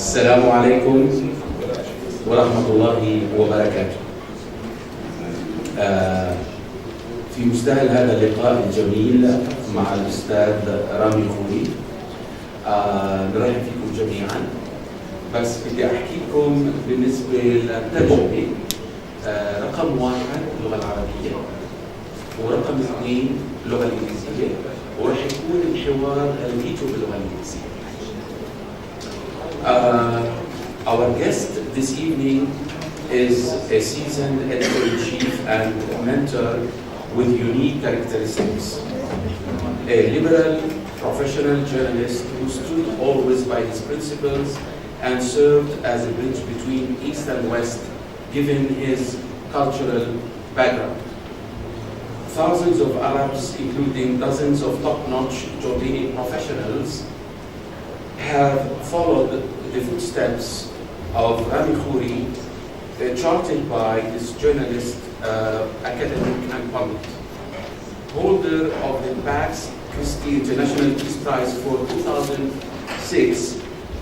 السلام عليكم ورحمة الله وبركاته. في مستهل هذا اللقاء الجميل مع الأستاذ رامي خوري، نرحب فيكم جميعا. بس بدي أحكي لكم بالنسبة للترجمة، رقم 1 اللغة العربية، ورقم 2 اللغة الإنجليزية، ورح يكون الحوار الفيديو باللغة الإنجليزية. Our guest this evening is a seasoned editor-in-chief and mentor with unique characteristics. A liberal, professional journalist who stood always by his principles and served as a bridge between East and West, given his cultural background. Thousands of Arabs, including dozens of top-notch Jordanian professionals, have followed the footsteps of Rami Khoury, charted by this journalist, academic and public. Holder of the Pax Christi International Peace Prize for 2006,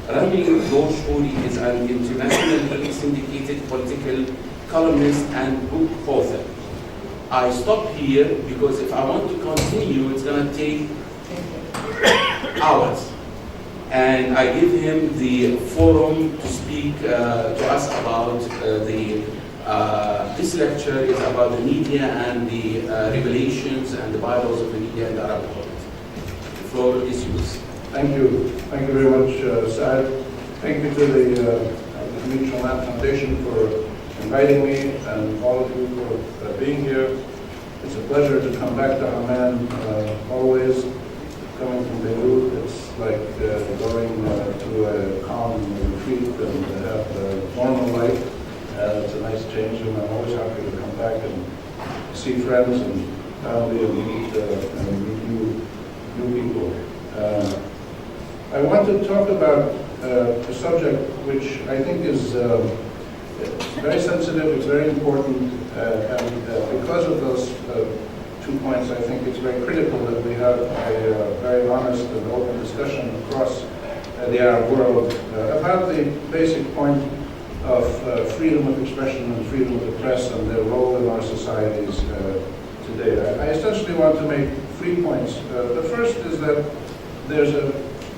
Rami Khoury is an internationally syndicated political columnist and book author. I stop here because if I want to continue, it's going to take hours. And I give him the forum to speak to us about this lecture is about the media and the regulations and the bylaws of the media in the Arab world. The floor is yours. Thank you. Thank you very much, Saad. Thank you to the Showman Foundation for inviting me and all of you for being here. It's a pleasure to come back to Amman always. Coming from Beirut, it's like going to a calm retreat and have a normal life. It's a nice change, and I'm always happy to come back and see friends and family and meet new people. I want to talk about a subject which I think is very sensitive, it's very important, and because of those 2 points, I think it's very critical that we have a very honest and open discussion across the Arab world about the basic point of freedom of expression and freedom of the press and their role in our societies today. I essentially want to make 3 points. The first is that there's a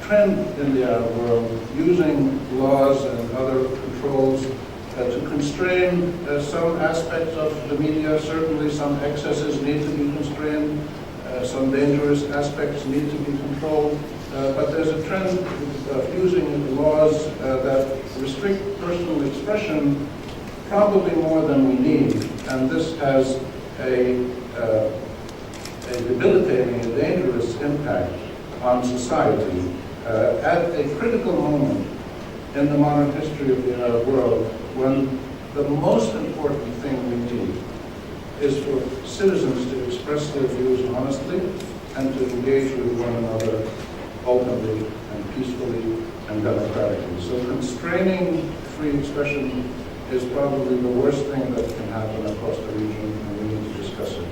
trend in the Arab world using laws and other controls to constrain some aspects of the media. Certainly some excesses need to be constrained, some dangerous aspects need to be controlled, but there's a trend of using laws that restrict personal expression probably more than we need, and this has a debilitating and dangerous impact on society at a critical moment in the modern history of the Arab world, when the most important thing we need is for citizens to express their views honestly and to engage with one another openly and peacefully and democratically. So constraining free expression is probably the worst thing that can happen across the region, and we need to discuss it.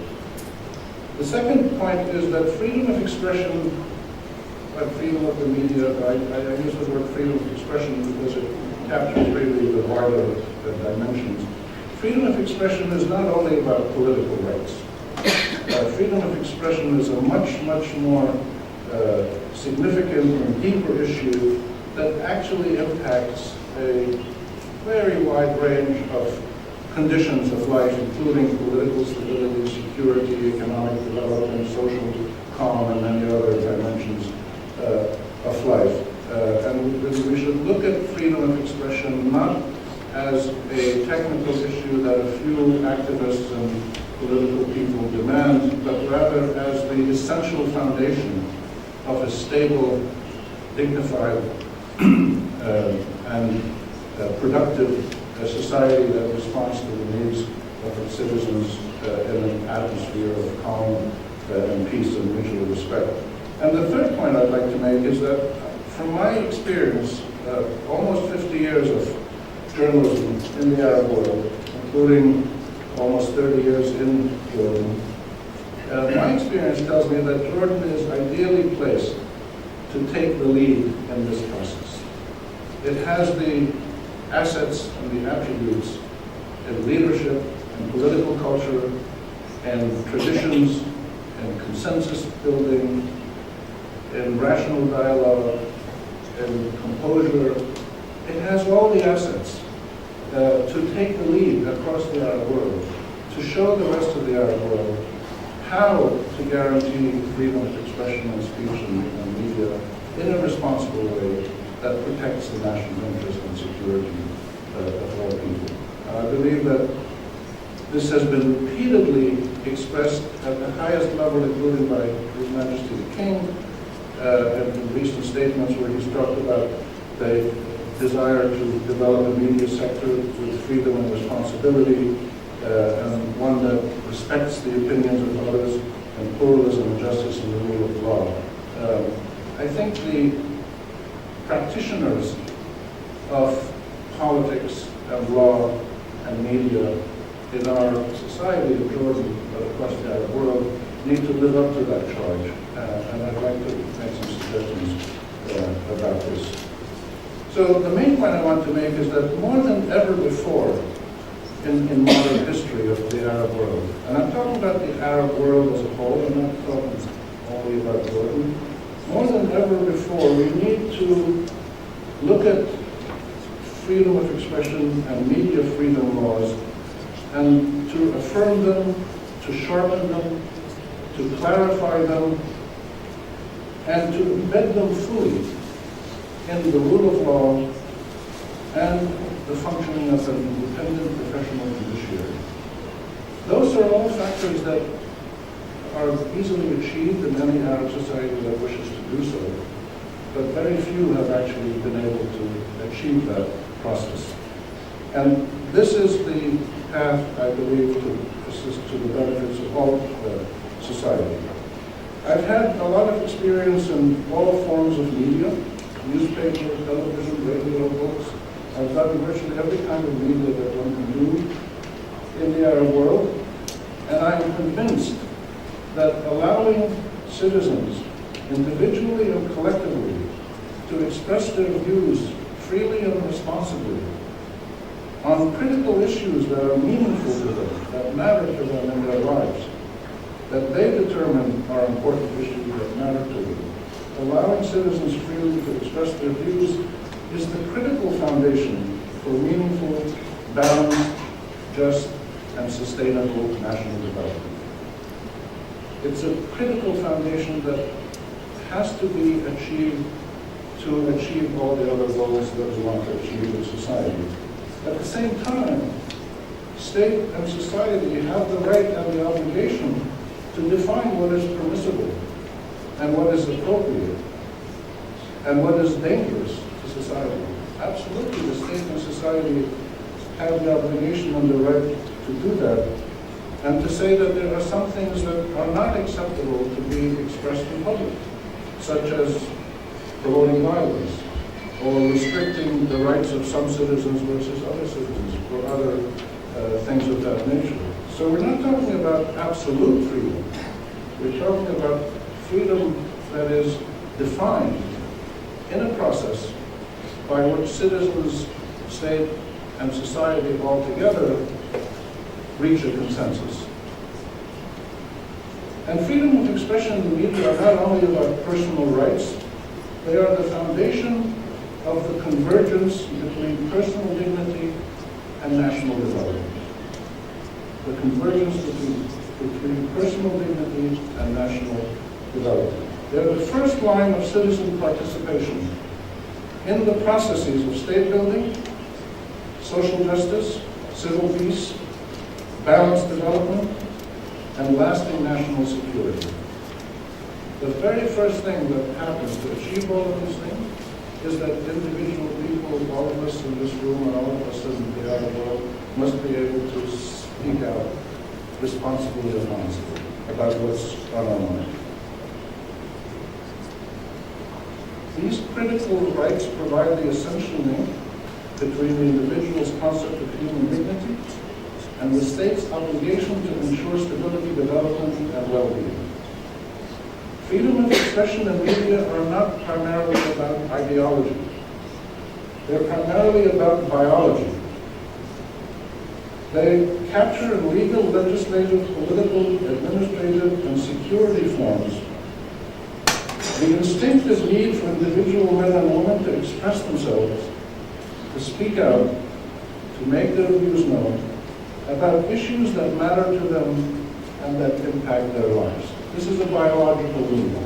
The second point is that freedom of expression, like freedom of the media, I use the word freedom of expression because it captures really the heart of the dimensions. Freedom of expression is not only about political rights. Freedom of expression is a much, much more significant and deeper issue that actually impacts a very wide range of conditions of life, including political stability, security, economic development, social calm, and many other dimensions of life. And we should look at freedom of expression not as a technical issue that a few activists and political people demand, but rather as the essential foundation of a stable, dignified, and productive society that responds to the needs of its citizens in an atmosphere of calm and peace and mutual respect. And the third point I'd like to make is that from my experience, almost 50 years of journalism in the Arab world, including almost 30 years in Jordan, my experience tells me that Jordan is ideally placed to take the lead in this process. It has the assets and the attributes in leadership and political culture and traditions and consensus building and rational dialogue and composure. It has all the assets to take the lead across the Arab world, to show the rest of the Arab world how to guarantee freedom of expression and speech and media in a responsible way that protects the national interest and security of all people. I believe that this has been repeatedly expressed at the highest level, including by His Majesty the King, in recent statements where he's talked about the desire to develop a media sector with freedom and responsibility, and one that respects the opinions of others, and pluralism and justice and the rule of law. I think the practitioners of politics and law and media in our society of Jordan, but across the Arab world, need to live up to that charge. And I'd like to make some suggestions about this. So the main point I want to make is that more than ever before in modern history of the Arab world, and I'm talking about the Arab world as a whole, I'm not talking only about Jordan, more than ever before, we need to look at freedom of expression and media freedom laws and to affirm them, to sharpen them, to clarify them, and to embed them fully in the rule of law and the functioning of an independent professional judiciary. Those are all factors that are easily achieved in any Arab society that wishes to do so, but very few have actually been able to achieve that process. And this is the path, I believe, to assist to the benefits of all society. I've had a lot of experience in all forms of media, newspaper, television, radio, books. I've done virtually every kind of media that one can do in the Arab world, and I'm convinced that allowing citizens, individually and collectively, to express their views freely and responsibly on critical issues that are meaningful to them, that matter to them in their lives, that they determine are important issues that matter to them. Allowing citizens freely to express their views is the critical foundation for meaningful, balanced, just, and sustainable national development. It's a critical foundation that has to be achieved to achieve all the other goals that we want to achieve in society. At the same time, state and society have the right and the obligation to define what is permissible and what is appropriate and what is dangerous to society. Absolutely, the state and society have the obligation and the right to do that, and to say that there are some things that are not acceptable to be expressed in public, such as promoting violence or restricting the rights of some citizens versus other citizens or other things of that nature. So we're not talking about absolute freedom. We're talking about freedom that is defined in a process by which citizens, state, and society all together reach a consensus. And freedom of expression in the media are not only about personal rights, they are the foundation of the convergence between personal dignity and national development. The convergence between personal dignity and national development. They're the first line of citizen participation in the processes of state building, social justice, civil peace, balanced development, and lasting national security. The very first thing that happens to achieve all of these things is that individual people, all of us in this room and all of us in the Arab world, must be able to speak out responsibly and honestly about what's on our mind. These critical rights provide the essential link between the individual's concept of human dignity and the state's obligation to ensure stability, development, and well-being. Freedom of expression and media are not primarily about ideology. They're primarily about biology. They capture in legal, legislative, political, administrative, and security forms the instinctive need for individual men and women to express themselves, to speak out, to make their views known about issues that matter to them and that impact their lives. This is a biological need.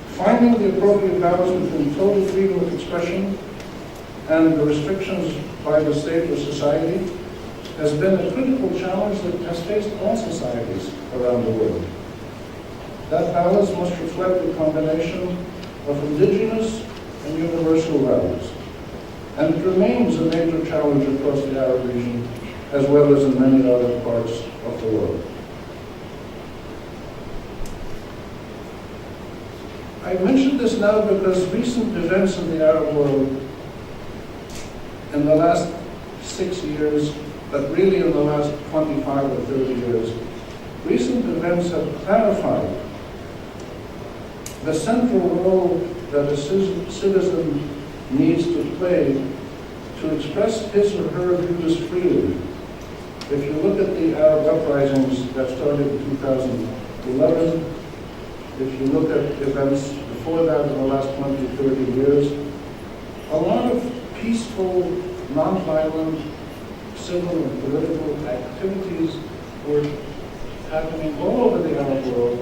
Finding the appropriate balance between total freedom of expression and the restrictions by the state or society has been a critical challenge that has faced all societies around the world. That balance must reflect a combination of indigenous and universal values. And it remains a major challenge across the Arab region, as well as in many other parts of the world. I mention this now because recent events in the Arab world in the last 6 years, but really in the last 25 or 30 years, recent events have clarified the central role that a citizen needs to play to express his or her views freely. If you look at the Arab uprisings that started in 2011, if you look at events before that in the last 20, 30 years, a lot of peaceful, non-violent, civil and political activities were happening all over the Arab world,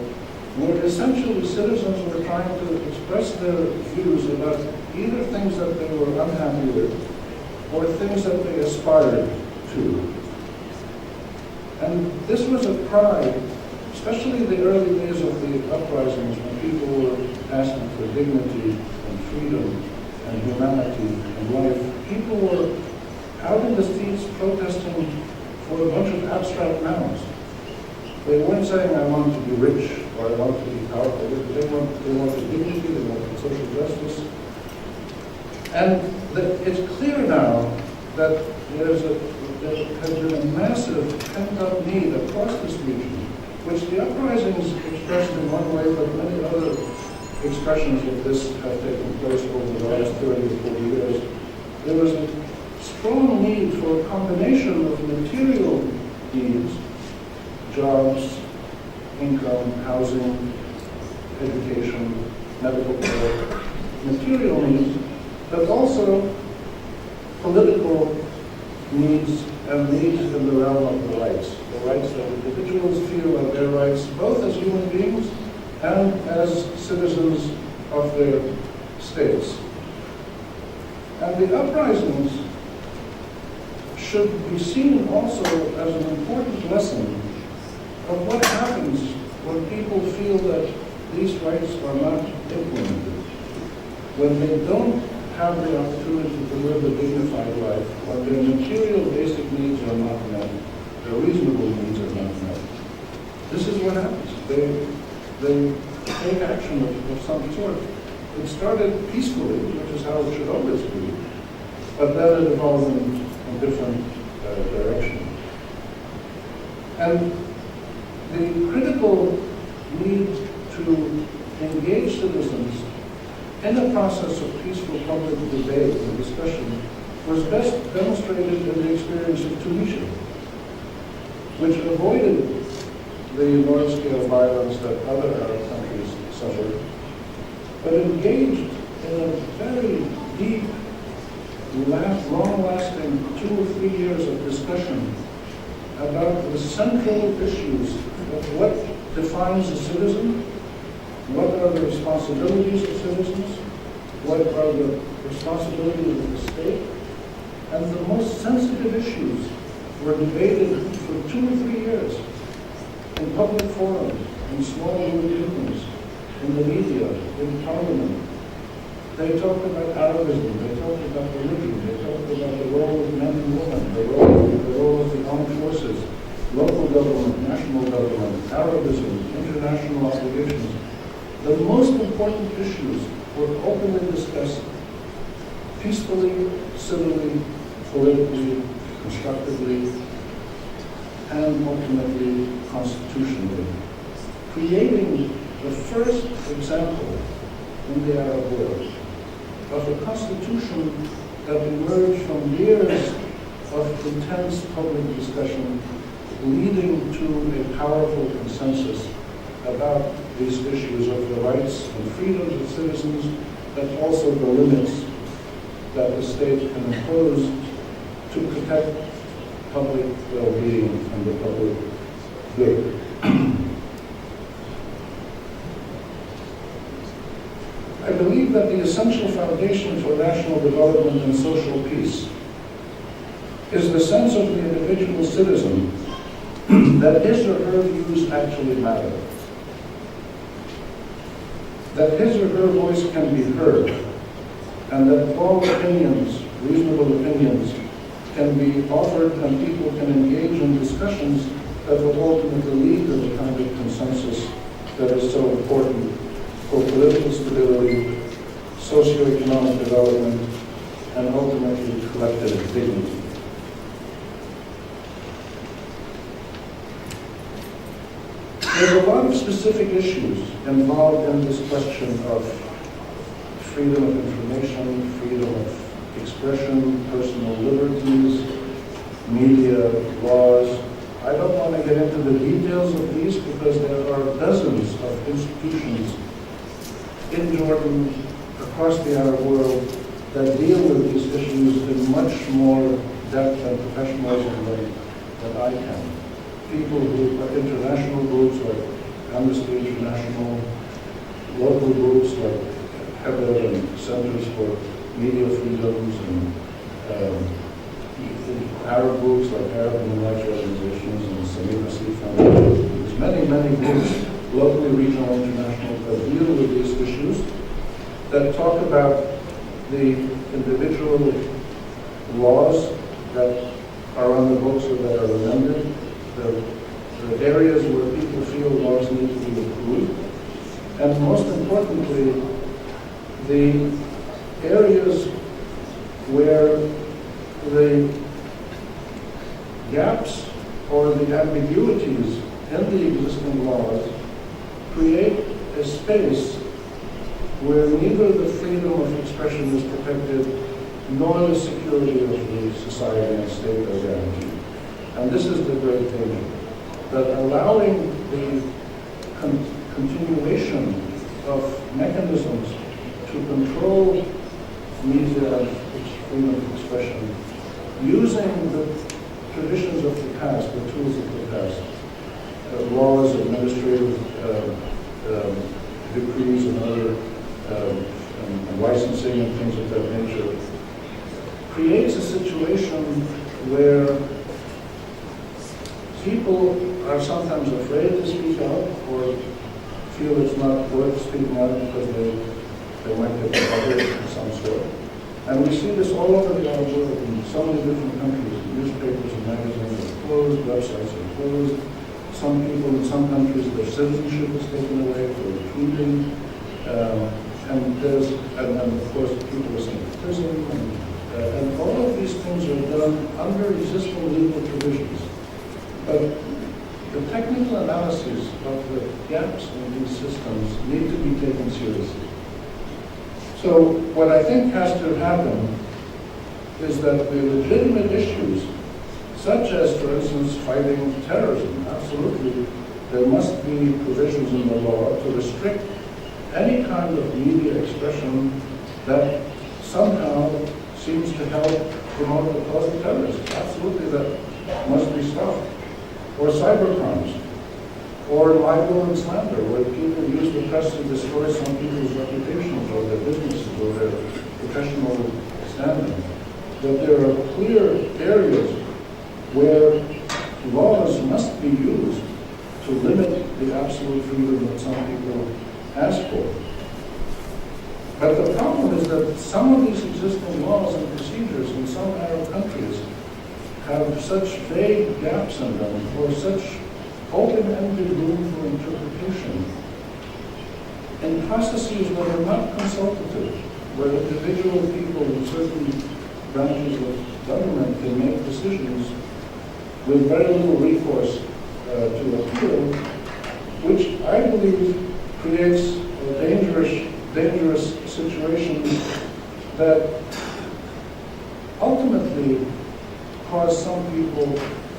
where essentially citizens were trying to express their views about either things that they were unhappy with or things that they aspired to. And this was a cry, especially in the early days of the uprisings, when people were asking for dignity and freedom and humanity and life. People were out in the streets protesting for a bunch of abstract nouns. They weren't saying, I want to be rich, or I want to be powerful. They wanted dignity, they wanted social justice. And it's clear now that there has been a massive pent-up need across this region, which the uprisings expressed in one way, but many other expressions of this have taken place over the last 30 or 40 years. There was a strong need for a combination of material needs, jobs, income, housing, education, medical care, material needs, but also political needs and needs in the realm of the rights that individuals feel are their rights, both as human beings and as citizens of their states. And the uprisings should be seen also as an important lesson of what happens when people feel that these rights are not implemented, when they don't have the opportunity to live a dignified life, when their material basic needs are not met, their reasonable needs are not met. This is what happens. They take action of some sort. It started peacefully, which is how it should always be, but then it evolved in a different direction. And the critical need to engage citizens in a process of peaceful public debate and discussion was best demonstrated in the experience of Tunisia, which avoided the large-scale violence that other Arab countries suffered, but engaged in a very deep, long-lasting 2 or 3 years of discussion about the central issues of what defines a citizen, what are the responsibilities of citizens, what are the responsibilities of the state, and the most sensitive issues were debated for 2 or 3 years in public forums, in small meetings, in the media, in parliament. They talked about Arabism, they talked about religion, they talked about the role of men and women, the role of the armed forces, local government, national government, Arabism, international obligations. The most important issues were openly discussed peacefully, civilly, politically, constructively, and ultimately constitutionally, creating the first example in the Arab world of a constitution that emerged from years of intense public discussion, leading to a powerful consensus about these issues of the rights and freedoms of citizens, but also the limits that the state can impose to protect public well-being and the public good. I believe that the essential foundation for national development and social peace is the sense of the individual citizen that his or her views actually matter, that his or her voice can be heard, and that all opinions, reasonable opinions, can be offered and people can engage in discussions that will ultimately lead to the kind of consensus that is so important for political stability, socioeconomic development, and ultimately collective dignity. There's a lot of specific issues involved in this question of freedom of information, freedom of expression, personal liberties, media, laws. I don't want to get into the details of these because there are dozens of institutions in Jordan, across the Arab world, that deal with these issues in much more depth and professionalism than I can. People who are international groups like Amnesty International, local groups like Kاتب and Centers for Media Freedoms, and Arab groups like Arab Human Rights Organizations and Samir Nasif Foundation. There's many, many groups, locally, regional, international, that deal with these issues, that talk about the individual laws that are on the books or that are amended, the areas where people feel laws need to be improved, and most importantly, the areas where the gaps or the ambiguities in the existing laws create a space where neither the freedom of expression is protected nor the security of the society and state are guaranteed. And this is the great danger, that allowing the continuation of mechanisms to control media and freedom of expression, using the traditions of the past, the tools of the past, laws, administrative decrees and other and licensing and things of that nature, creates a situation where people are sometimes afraid to speak out or feel it's not worth speaking out because they might get bothered of some sort. And we see this all over the Arab world in so many different countries. Newspapers and magazines are closed, websites are closed. Some people in some countries, their citizenship is taken away for tweeting. And of course, people are sent to prison. And all of these things are done under existing legal provisions. But the technical analysis of the gaps in these systems need to be taken seriously. So what I think has to happen is that the legitimate issues, such as, for instance, fighting terrorism, absolutely, there must be provisions in the law to restrict any kind of media expression that somehow seems to help promote the cause of terrorism. Absolutely, that must be stopped. Or cybercrimes, or libel and slander, where people use the press to destroy some people's reputations or their businesses or their professional standing. That there are clear areas where laws must be used to limit the absolute freedom that some people ask for. But the problem is that some of these existing laws and procedures in some Arab countries have such vague gaps in them, or such open-ended room for interpretation, in processes that are not consultative, where individual people in certain branches of government can make decisions with very little recourse to appeal, which I believe creates a dangerous situation that ultimately caused some people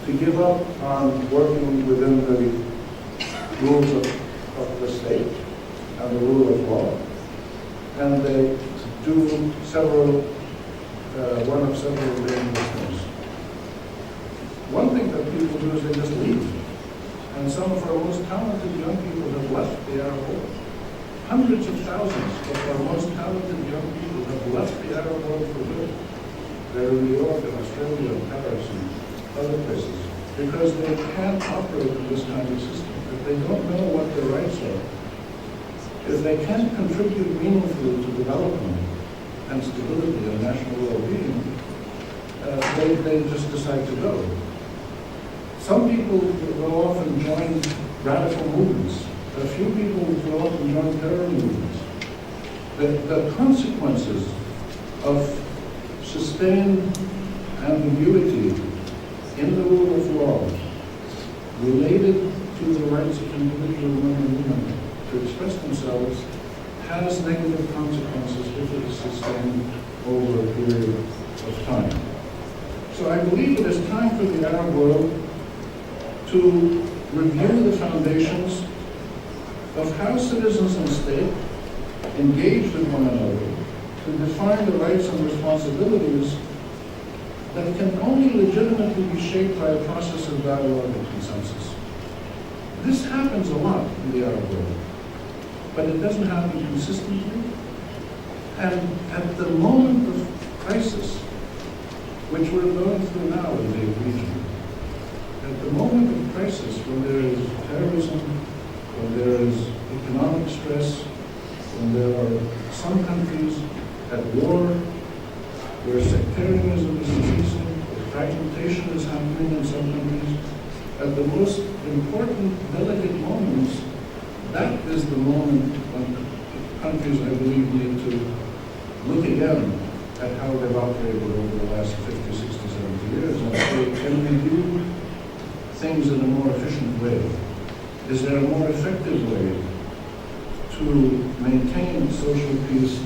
to give up on working within the rules of the state and the rule of law, and they do one of several dangerous things. One thing that people do is they just leave, and some of our most talented young people have left the Arab world. Hundreds of thousands of our most talented young people have left the Arab world for good. They're in New York and Australia and Paris and other places because they can't operate in this kind of system. If they don't know what their rights are, if they can't contribute meaningfully to development and stability and national well-being, they just decide to go. Some people will often join radical movements. A few people will often join terror movements. The consequences of sustained ambiguity in the rule of law related to the rights of individual men and women to express themselves has negative consequences if it is sustained over a period of time. So I believe it is time for the Arab world to review the foundations of how citizens and state engage with one another, to define the rights and responsibilities that can only legitimately be shaped by a process of dialogue and consensus. This happens a lot in the Arab world, but it doesn't happen consistently. And at the moment of crisis, which we're going through now in the region, at the moment of crisis, when there is terrorism, when there is economic stress, when there are some countries at war, where sectarianism is increasing, where fragmentation is happening in some countries, at the most important, delicate moments, that is the moment when countries, I believe, need to look again at how they've operated over the last 50, 60, 70 years and say, can we do things in a more efficient way? Is there a more effective way to maintain social peace,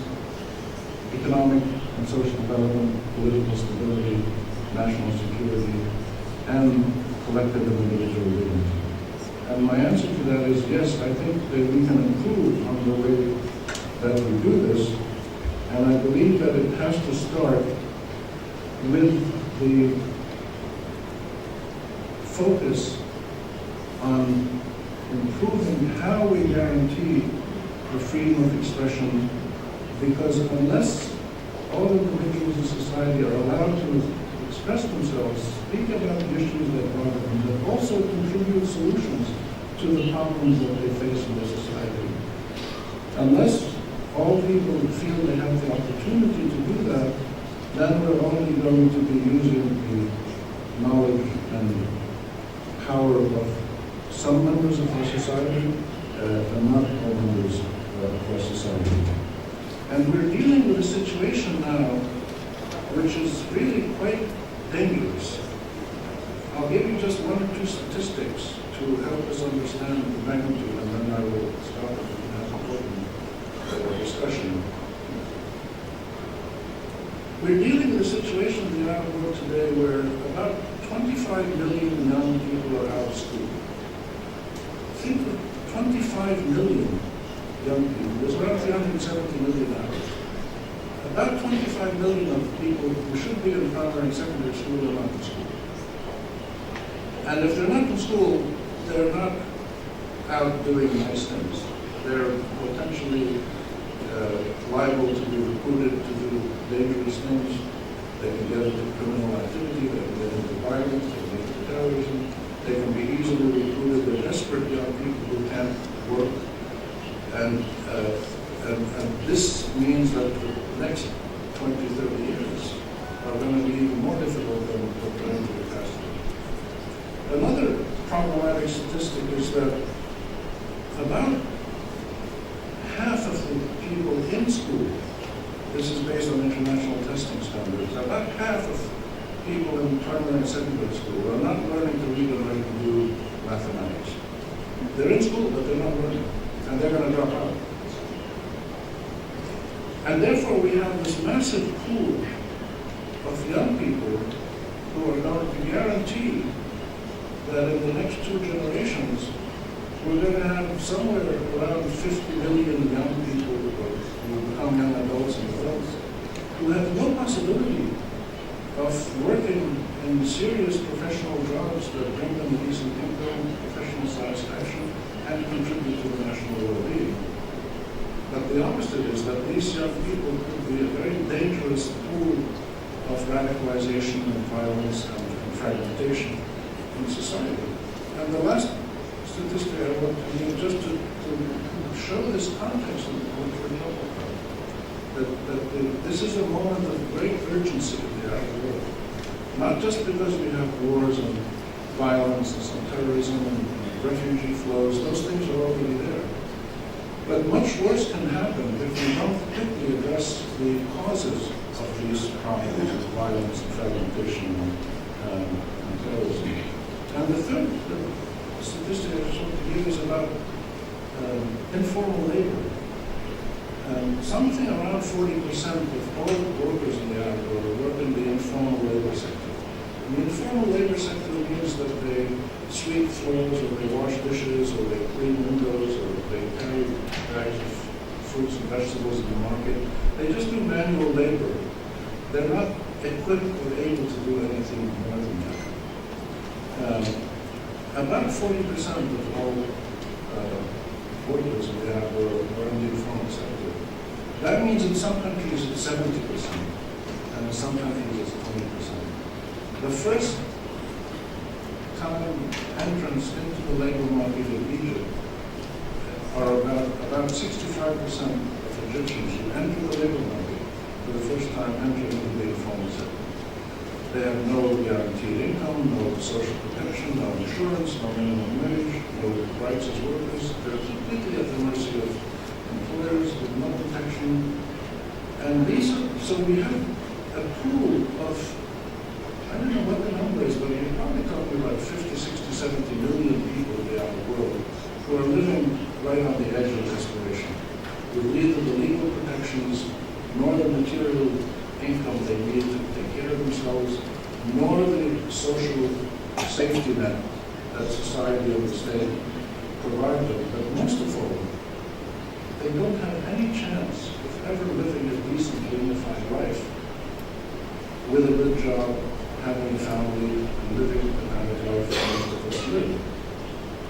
economic and social development, political stability, national security, and collective and individual dignity? And my answer to that is yes, I think that we can improve on the way that we do this, and I believe that it has to start with the focus on improving how we guarantee the freedom of expression, because unless all individuals in society are allowed to express themselves, speak about the issues that bother them, but also contribute solutions to the problems that they face in their society, unless all people feel they have the opportunity to do that, then we're only going to be using the knowledge and power of some members of our society and not all members of our society. And we're dealing with a situation now which is really quite dangerous. I'll give you just one or two statistics to help us understand the magnitude, and then I will stop if we have important discussion. We're dealing with a situation in the Arab world today where about 25 million young people are out of school. Think of 25 million young people. There's around 370 million hours. About 25 million of people who should be in primary and secondary school are not in school. And if they're not in school, they're not out doing nice things. They're potentially liable to be recruited to do dangerous things. They can get into criminal activity, they can get into violence, they can get into terrorism, they can be easily recruited. They're desperate young people who can't work. And this means that the next 20, 30 years are going to be even more difficult than what we're into the past. Another problematic statistic is that about half of the people in school, this is based on international testing standards, about half of people in primary and secondary school are not learning to read and write and do mathematics. They're in school, but they're not learning, and they're going to drop out. And therefore we have this massive pool of young people who are going to guarantee that in the next 2 generations, we're going to have somewhere around 50 million young people who become young adults and adults who have no possibility of working in serious professional jobs that bring them a decent income, professional satisfaction, and contribute to the national well-being. But the opposite is that these young people could be a very dangerous pool of radicalization and violence and fragmentation in society. And the last statistic I want to use just to show this context of what we're talking about, that this is a moment of great urgency in the Arab world. Not just because we have wars and violence and some terrorism and refugee flows, those things are already there. But much worse can happen if we don't quickly address the causes of these problems of violence and fragmentation and terrorism. And the third statistic I just want to give is about informal labor. Something around 40% of all workers in the Arab world work in the informal labor sector. And the informal labor sector means that they sweep floors, or they wash dishes, or they clean windows, or they carry bags of fruits and vegetables in the market. They just do manual labor. They're not equipped or able to do anything more than that. About 40% of all workers in the Arab world are in the informal sector. That means in some countries it's 70%, and in some countries it's 20%. The first time entrance into the labor market in Egypt are about 65% of Egyptians who enter the labor market for the first time enter into the informal sector. They have no guaranteed income, no social protection, no insurance, no minimum wage, no rights as workers. They're completely at the mercy of employers with no protection. And so we have a pool of, I don't know what the number is, but you're probably talking about 50, 60, 70 million people in the Arab world who are living right on the edge of desperation, with neither the legal protections nor the material income they need to take care of themselves, nor the social safety net that society and the state provide them. But most of all, they don't have any chance of ever living a decent, dignified life with a good job, having a family, and living the kind of life that most of us live.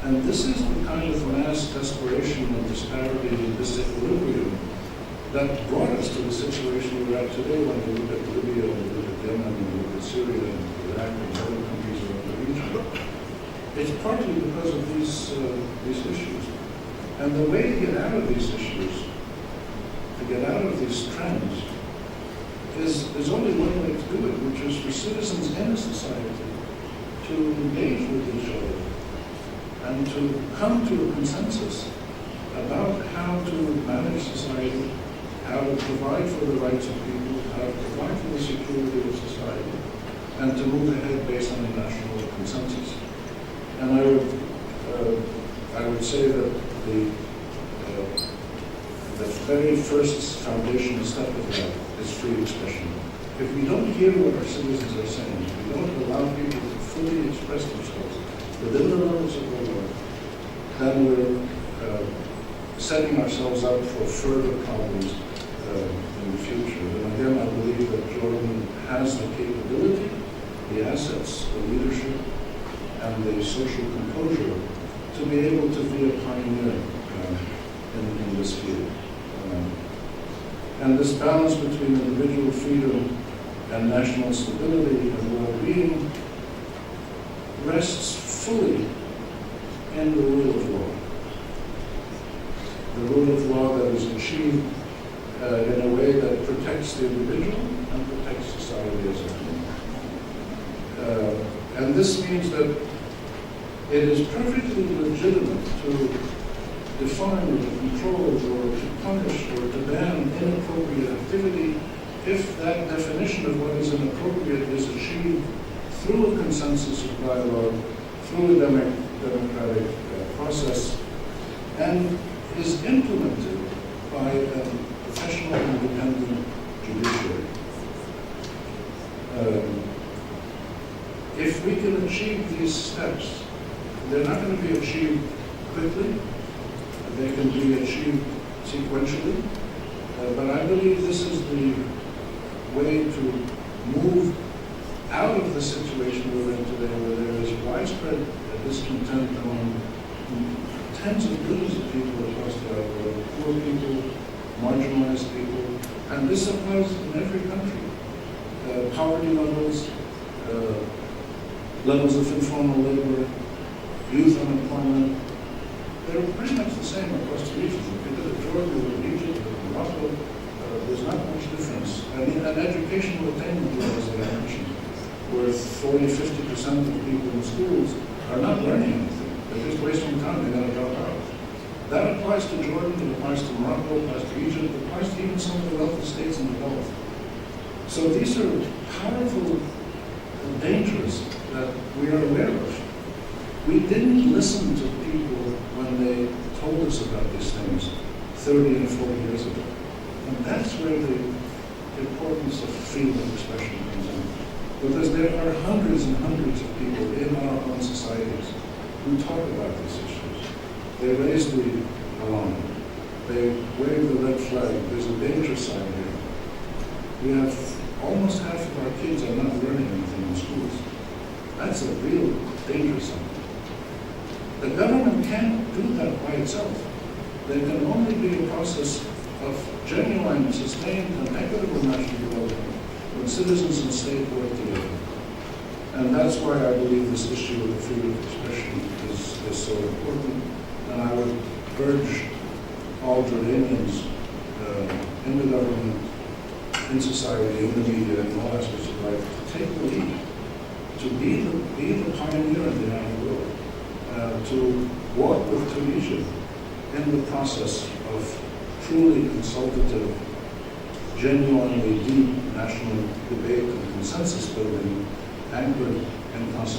And this is the kind of mass desperation and disparity and disequilibrium that brought us to the situation we're at today when we look at Libya, and we look at Yemen, and we look at Syria, and Iraq, and other countries around the region. It's partly because of these issues. And the way to get out of these issues, to get out of these trends, is only one way to do it, which is for citizens in a society to engage with each other and to come to a consensus about how to manage society, how to provide for the rights of people, how to provide for the security of society, and to move ahead based on a national consensus. And I would say that the very first foundational step of that is free expression. If we don't hear what our citizens are saying, if we don't allow people to fully express themselves within the limits of the law, then we're setting ourselves up for further problems in the future. And again, I believe that Jordan has the capability, the assets, the leadership, and the social composure to be able to be a pioneer in this field. And this balance between individual freedom and national stability and well-being rests fully in the rule of law. The rule of law that is achieved in a way that protects the individual and protects society as a whole. And this means that it is perfectly legitimate to define or to control or to punish or to ban inappropriate activity if that definition of what is inappropriate is achieved through a consensus of dialogue, through a democratic process, and is implemented by a professional, independent judiciary. If we can achieve these steps, they're not going to be achieved quickly. They can be achieved sequentially. But I believe this is the way to move out of the situation we're in today, where there is widespread discontent among tens of millions of people across the world, poor people, marginalized people, and this applies in every country. Poverty levels, levels of informal labor, youth unemployment, they're pretty much the same across the regions. If you look at Jordan or Egypt or Morocco, there's not much difference. And educational attainment levels that I mentioned, where 40–50% of people in schools are not learning anything. They're just wasting time, they're going to drop out. That applies to Jordan, it applies to Morocco, it applies to Egypt, it applies to even some of the wealthy states in the Gulf. So these are powerful dangers that we are aware of. We didn't listen to people when they told us about these things 30 and 40 years ago. And that's where the importance of freedom of expression comes in. Because there are hundreds and hundreds of people in our own societies who talk about these issues. They raise the alarm. They wave the red flag. There's a danger sign here. We have almost half of our kids are not learning anything in schools. That's a real danger sign. The government can't do that by itself. There can only be a process of genuine, sustained, and equitable national development when citizens and state work together. And that's why I believe this issue of freedom of expression is so important. And I would urge all Jordanians in the government, in society, in the media, in all aspects of life, to take the lead, to be the pioneer in the Arab world, to walk with Tunisia in the process of truly consultative, genuinely deep national debate and consensus building anchored in constitutional